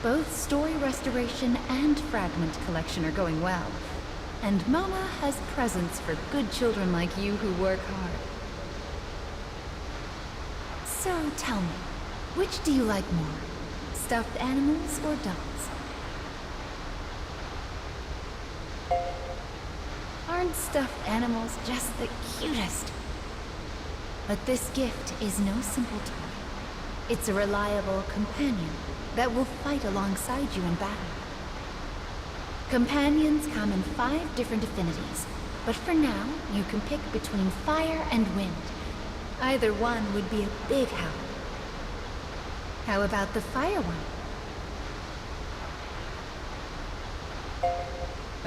Both story restoration and fragment collection are going well. And Moma has presents for good children like you who work hard. So tell me, which do you like more? Stuffed animals or dolls? Aren't stuffed animals just the cutest? But this gift is no simple toy. It's a reliable companion that will fight alongside you in battle. Companions come in 5 different affinities, but for now, you can pick between fire and wind. Either one would be a big help. How about the fire one?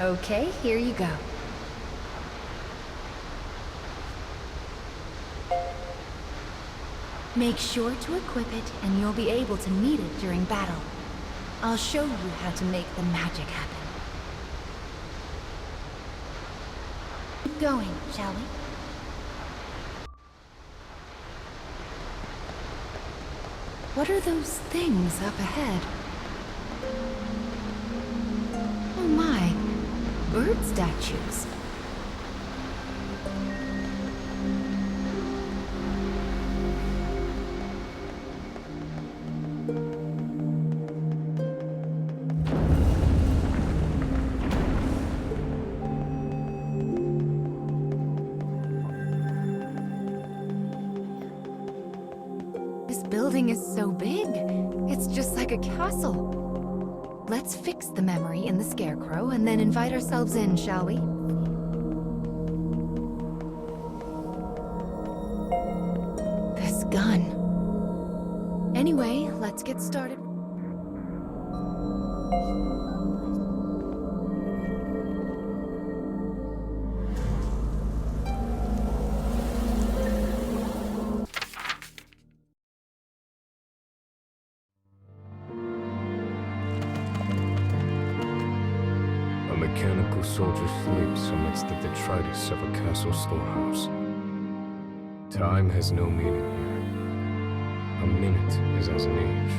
Okay, here you go. Make sure to equip it, and you'll be able to need it during battle. I'll show you how to make the magic happen. Keep going, shall we? What are those things up ahead? Oh my, bird statues. This building is so big, it's just like a castle. Let's fix the memory in the Scarecrow and then invite ourselves in, shall we? This gun. Anyway, let's get started. A mechanical soldier sleeps amidst the detritus of a castle storehouse. Time has no meaning here. A minute is as an age.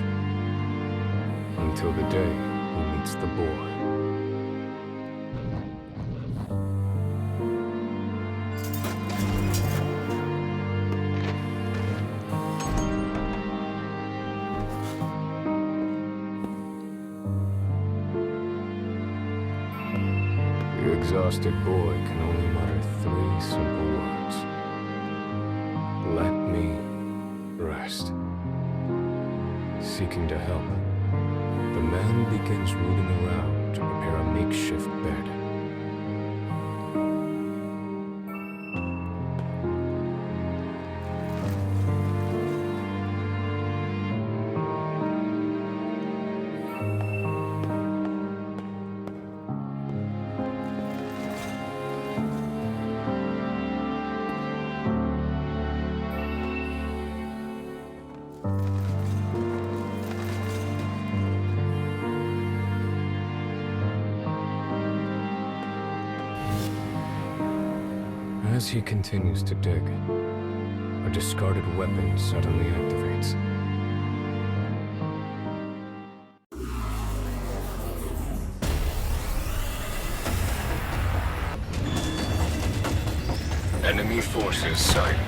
Until the day he meets the boy. The exhausted boy can only mutter 3 simple words. Let me rest. Seeking to help, the man begins rooting around to prepare a makeshift bed. As he continues to dig, a discarded weapon suddenly activates. Enemy forces sighted.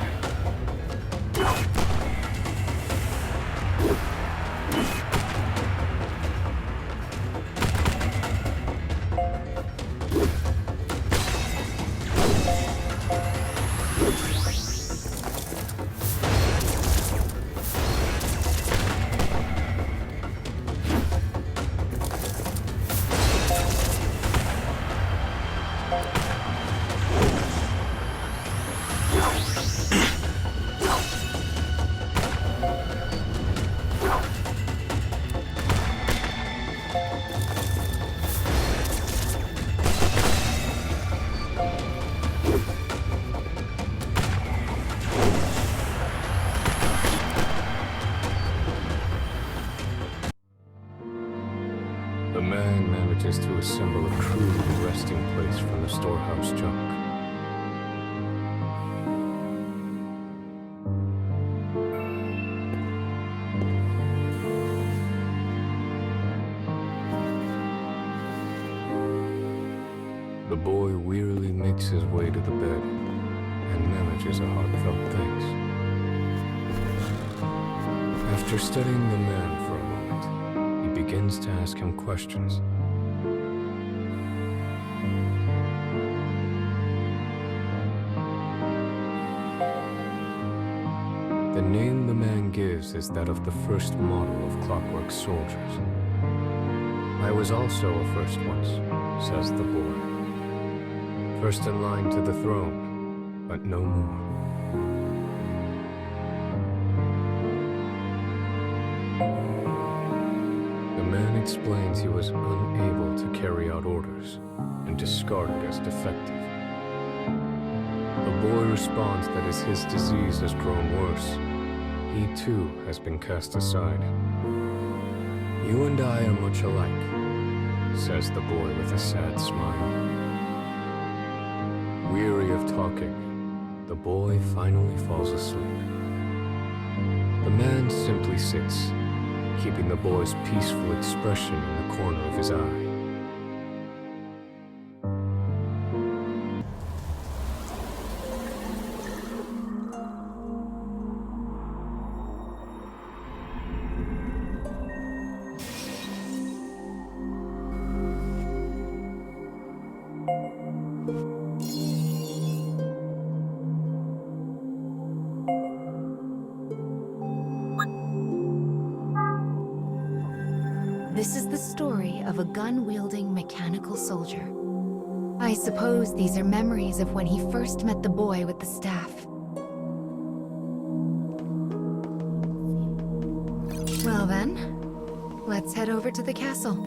The man manages to assemble a crude resting place from the storehouse junk. boy wearily makes his way to the bed and manages a heartfelt thanks. After studying the man for a moment, he begins to ask him questions. The name the man gives is that of the first model of Clockwork Soldiers. I was also a first once, says the boy. First in line to the throne, but no more. The man explains he was unable to carry out orders and discarded as defective. The boy responds that as his disease has grown worse, he too has been cast aside. You and I are much alike, says the boy with a sad smile. Weary of talking, the boy finally falls asleep. The man simply sits, keeping the boy's peaceful expression in the corner of his eye. This is the story of a gun-wielding mechanical soldier. I suppose these are memories of when he first met the boy with the staff. Well then, let's head over to the castle.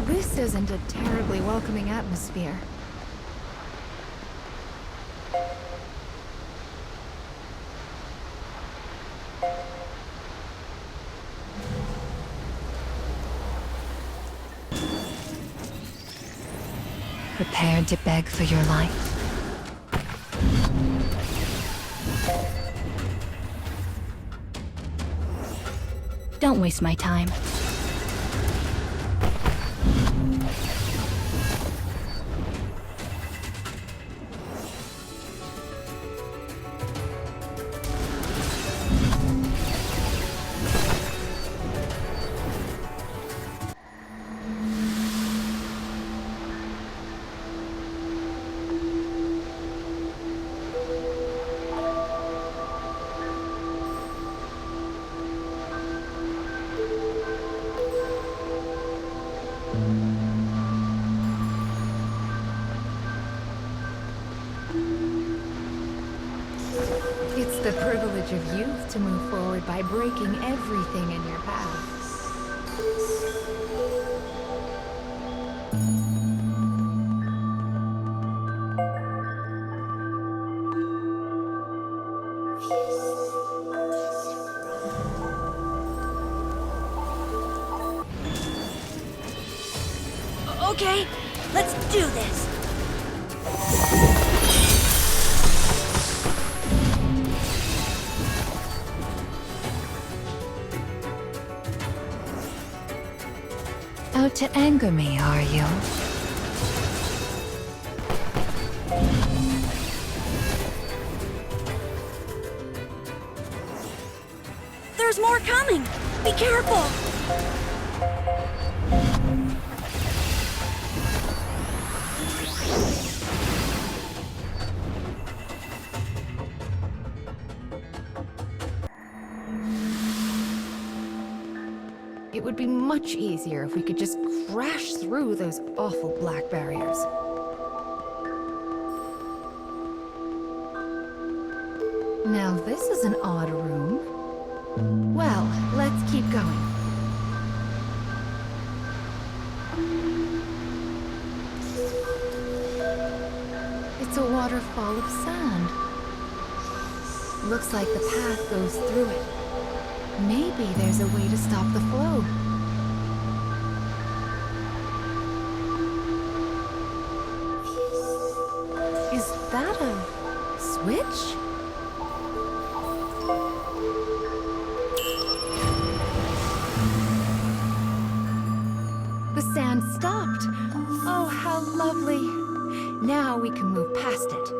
This isn't a terribly welcoming atmosphere. Prepared to beg for your life? Don't waste my time. It's the privilege of youth to move forward by breaking everything in your path. Okay, let's do this. Out to anger me, are you? There's more coming. Be careful. It would be much easier if we could just crash through those awful black barriers. Now this is an odd room. Well, let's keep going. It's a waterfall of sand. Looks like the path goes through it. Maybe there's a way to stop the flow. Is that a switch? Now we can move past it.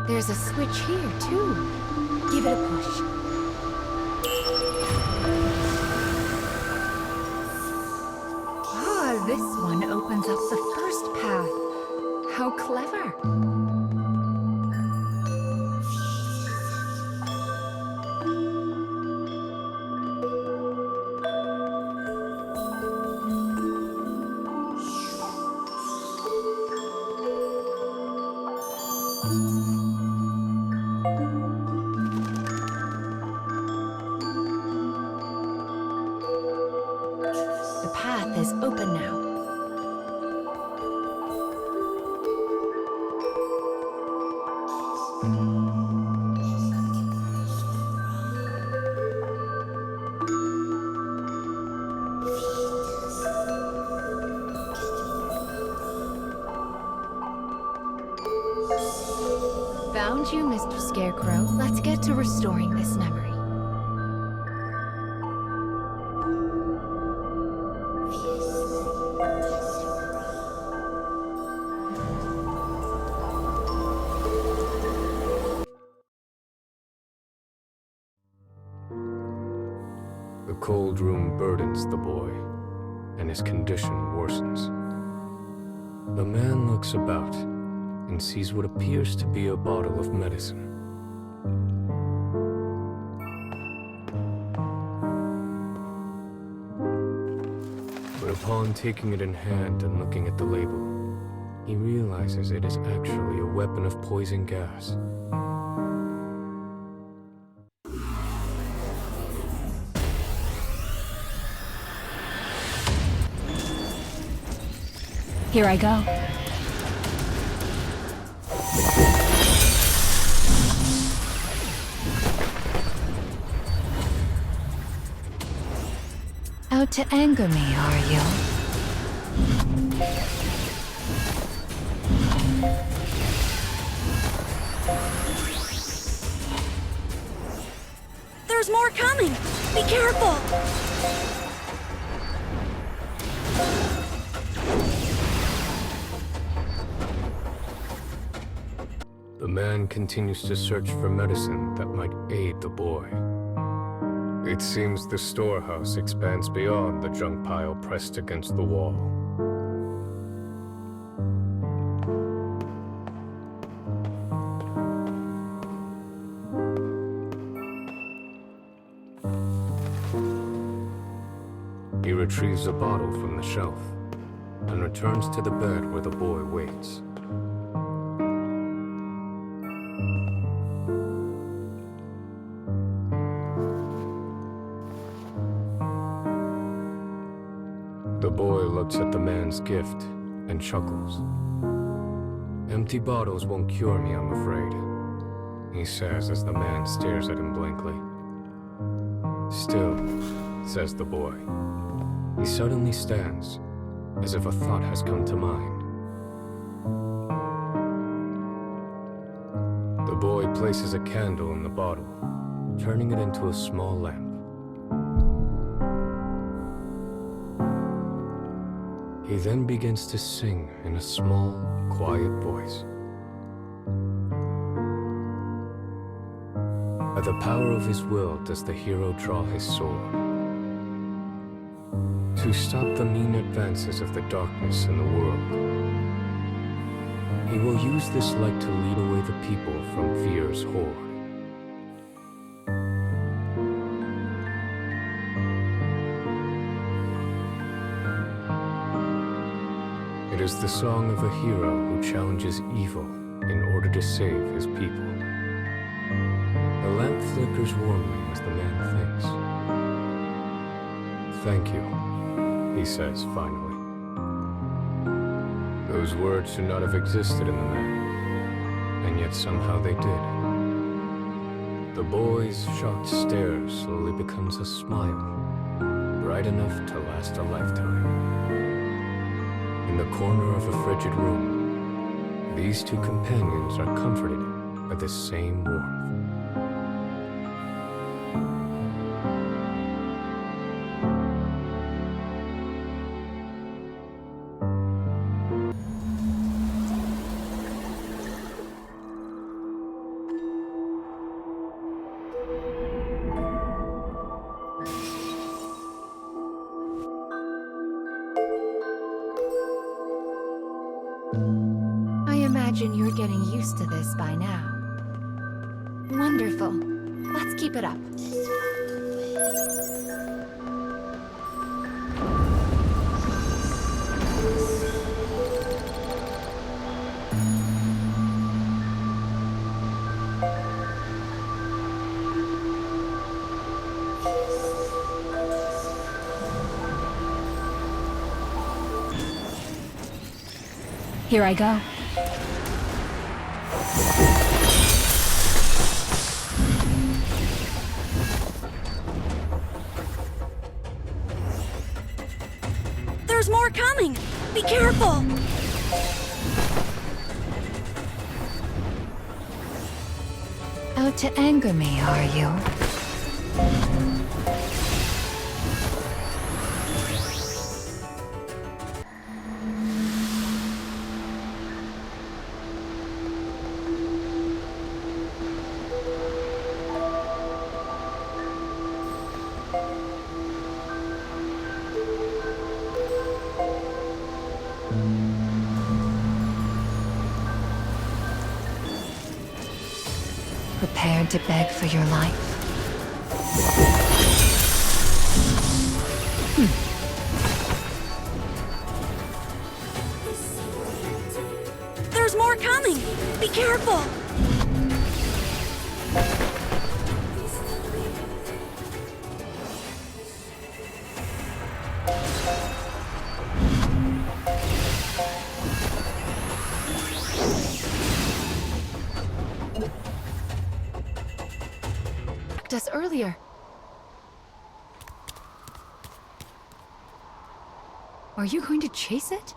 There's a switch here, too. Give it a push. Ah, this one opens up the first path. How clever. The path is open now. Found you, Mr. Scarecrow. Let's get to restoring this memory. The cold room burdens the boy, and his condition worsens. The man looks about and sees what appears to be a bottle of medicine. But upon taking it in hand and looking at the label, he realizes it is actually a weapon of poison gas. Here I go. Out to anger me, are you? There's more coming! Be careful! The man continues to search for medicine that might aid the boy. It seems the storehouse expands beyond the junk pile pressed against the wall. He retrieves a bottle from the shelf and returns to the bed where the boy waits. The boy looks at the man's gift and chuckles. "Empty bottles won't cure me, I'm afraid," he says as the man stares at him blankly. "Still," says the boy. He suddenly stands, as if a thought has come to mind. The boy places a candle in the bottle, turning it into a small lamp. He then begins to sing in a small, quiet voice. By the power of his will does the hero draw his sword. To stop the mean advances of the darkness in the world. He will use this light to lead away the people from fear's horde. It is the song of a hero who challenges evil in order to save his people. The lamp flickers warmly as the man thinks. "Thank you," he says finally. Those words should not have existed in the man, and yet somehow they did. The boy's shocked stare slowly becomes a smile, bright enough to last a lifetime. In the corner of a frigid room, these two companions are comforted by the same warmth. I imagine you're getting used to this by now. Wonderful. Let's keep it up. Here I go. There's more coming! Be careful! Out to anger me, are you? Prepared to beg for your life? There's more coming! Be careful! Us earlier. Are you going to chase it?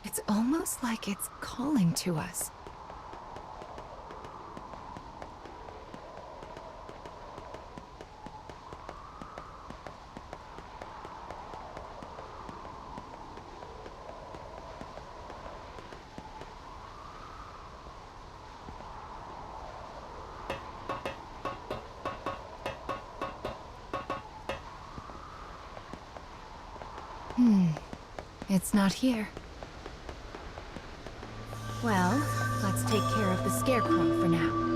It's almost like it's calling to us. It's not here. Well, let's take care of the Scarecrow for now.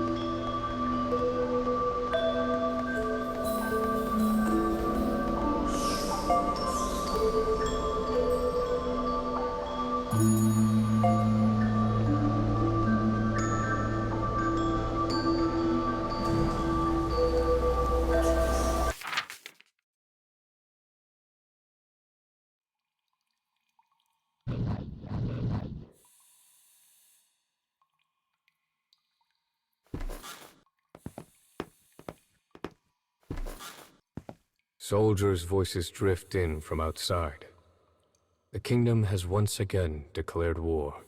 Soldiers' voices drift in from outside. The kingdom has once again declared war.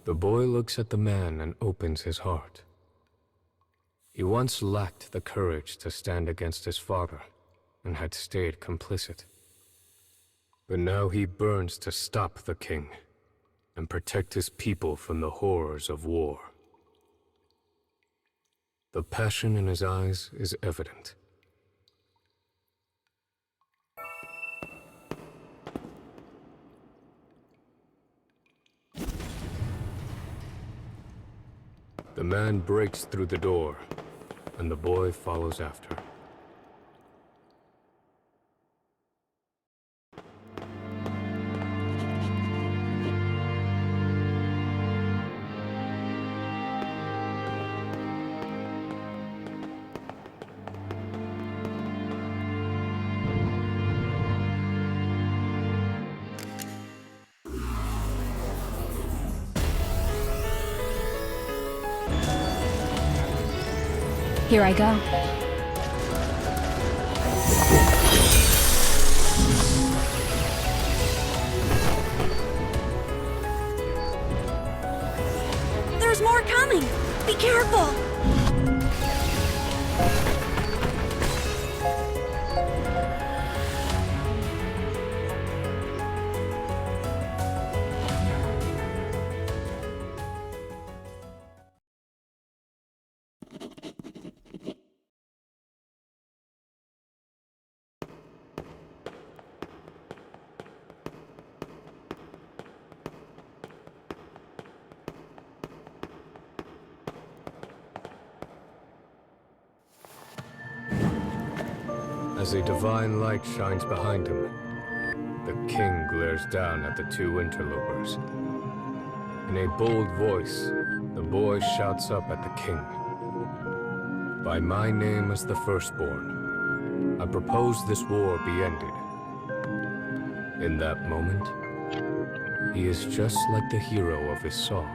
The boy looks at the man and opens his heart. He once lacked the courage to stand against his father and had stayed complicit. But now he burns to stop the king and protect his people from the horrors of war. The passion in his eyes is evident. The man breaks through the door, and the boy follows after. Here I go. There's more coming! Be careful! As a divine light shines behind him, the king glares down at the two interlopers. In a bold voice, the boy shouts up at the king. By my name as the firstborn, I propose this war be ended. In that moment, he is just like the hero of his song.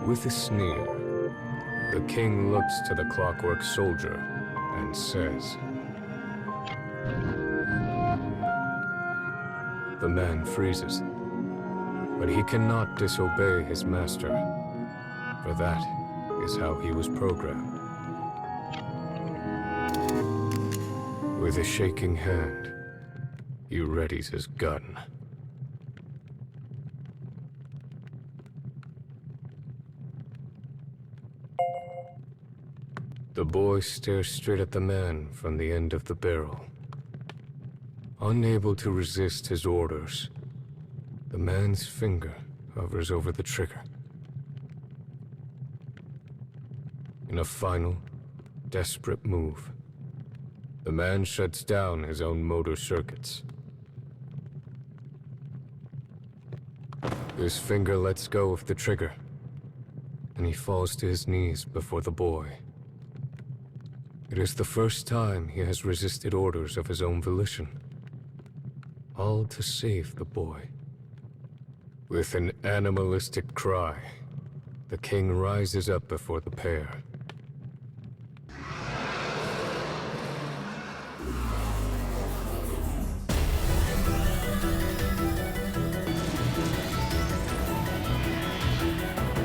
With a sneer, the king looks to the clockwork soldier and says, The man freezes, but he cannot disobey his master, for that is how he was programmed. With a shaking hand, he readies his gun. The boy stares straight at the man from the end of the barrel. Unable to resist his orders, the man's finger hovers over the trigger. In a final, desperate move, the man shuts down his own motor circuits. His finger lets go of the trigger, and he falls to his knees before the boy. It is the first time he has resisted orders of his own volition, all to save the boy. With an animalistic cry, the king rises up before the pair.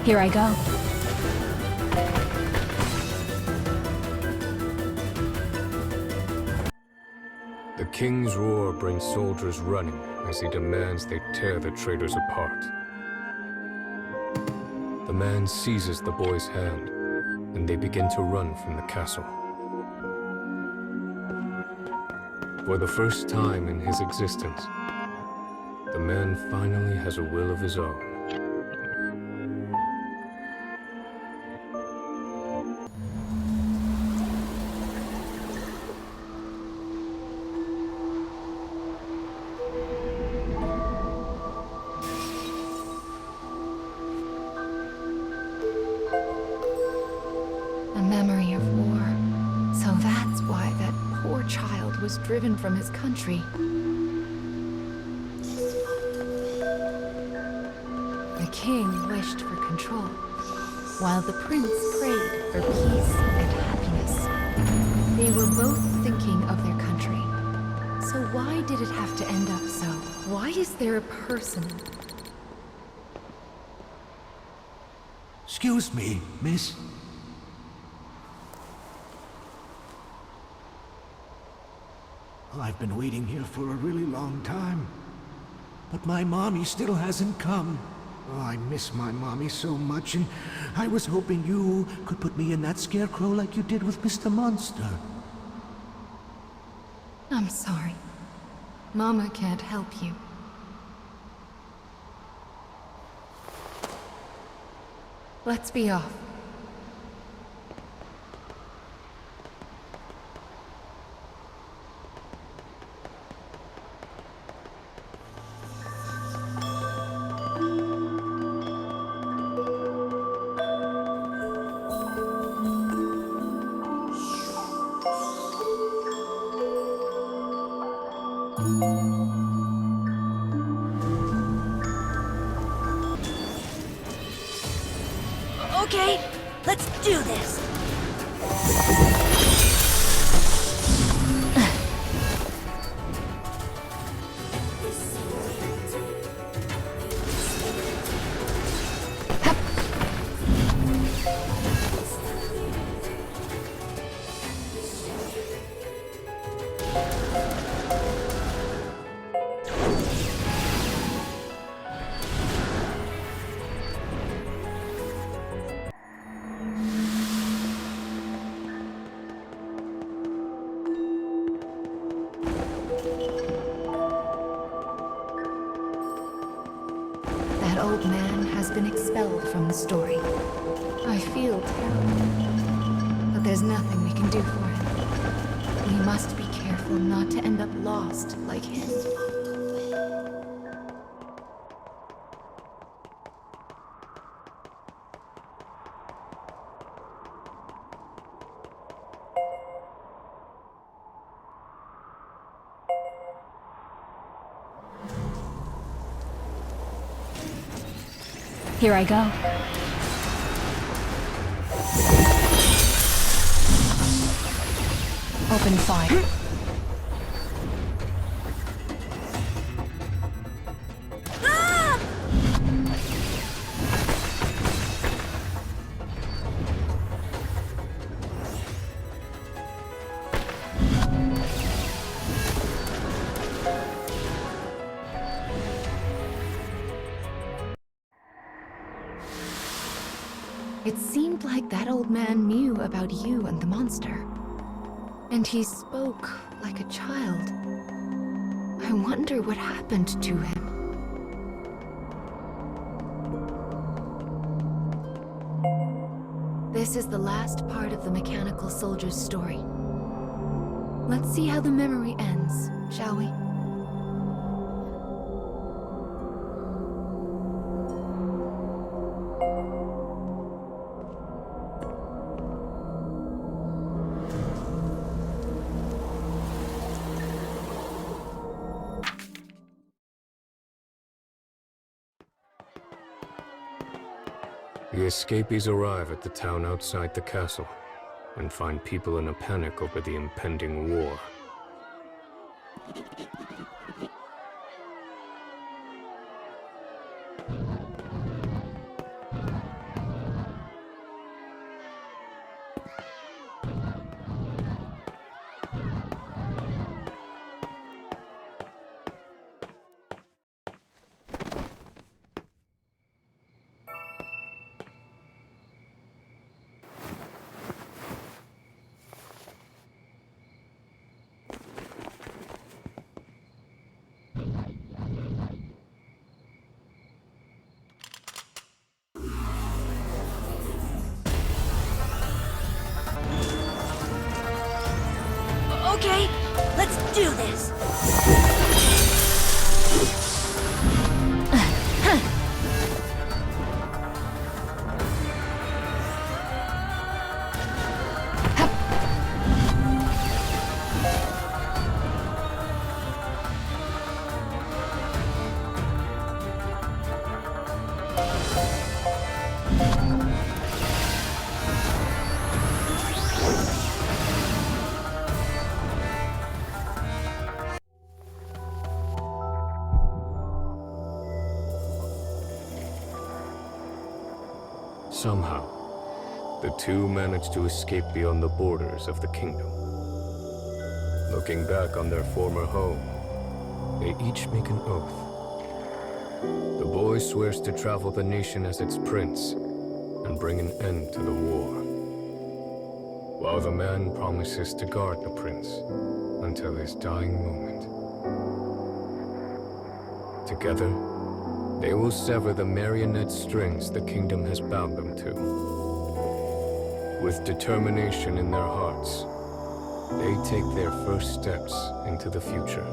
Here I go. The king's roar brings soldiers running as he demands they tear the traitors apart. The man seizes the boy's hand, and they begin to run from the castle. For the first time in his existence, the man finally has a will of his own. A memory of war. So that's why that poor child was driven from his country. The king wished for control, while the prince prayed for peace and happiness. They were both thinking of their country. So why did it have to end up so? Why is there a person? Excuse me, miss. I've been waiting here for a really long time. But my mommy still hasn't come. Oh, I miss my mommy so much, and I was hoping you could put me in that scarecrow like you did with Mr. Monster. I'm sorry. Mama can't help you. Let's be off. Okay, let's do this. That old man has been expelled from the story. I feel terrible, but there's nothing we can do for him. We must be careful not to end up lost like him. Here I go. Open fire. It seemed like that old man knew about you and the monster. And he spoke like a child. I wonder what happened to him. This is the last part of the mechanical soldier's story. Let's see how the memory ends, shall we? The escapees arrive at the town outside the castle and find people in a panic over the impending war. Okay, let's do this. Somehow, the two managed to escape beyond the borders of the kingdom. Looking back on their former home, they each make an oath. The boy swears to travel the nation as its prince and bring an end to the war, while the man promises to guard the prince until his dying moment. Together, they will sever the marionette strings the kingdom has bound them to. With determination in their hearts, they take their first steps into the future.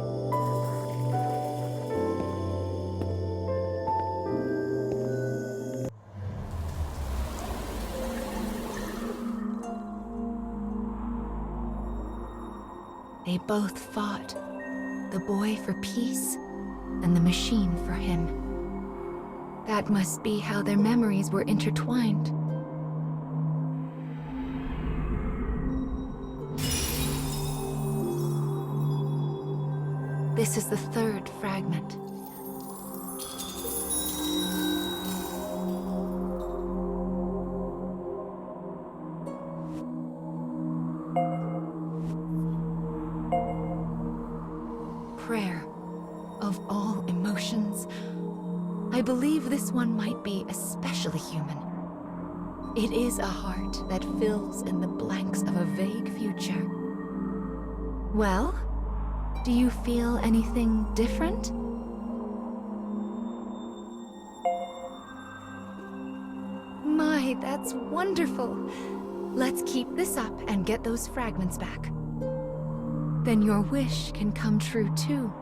They both fought. The boy for peace, and the machine for him. That must be how their memories were intertwined. This is the third fragment. Prayer of all emotions. I believe this one might be especially human. It is a heart that fills in the blanks of a vague future. Well, do you feel anything different? My, that's wonderful. Let's keep this up and get those fragments back. then your wish can come true too.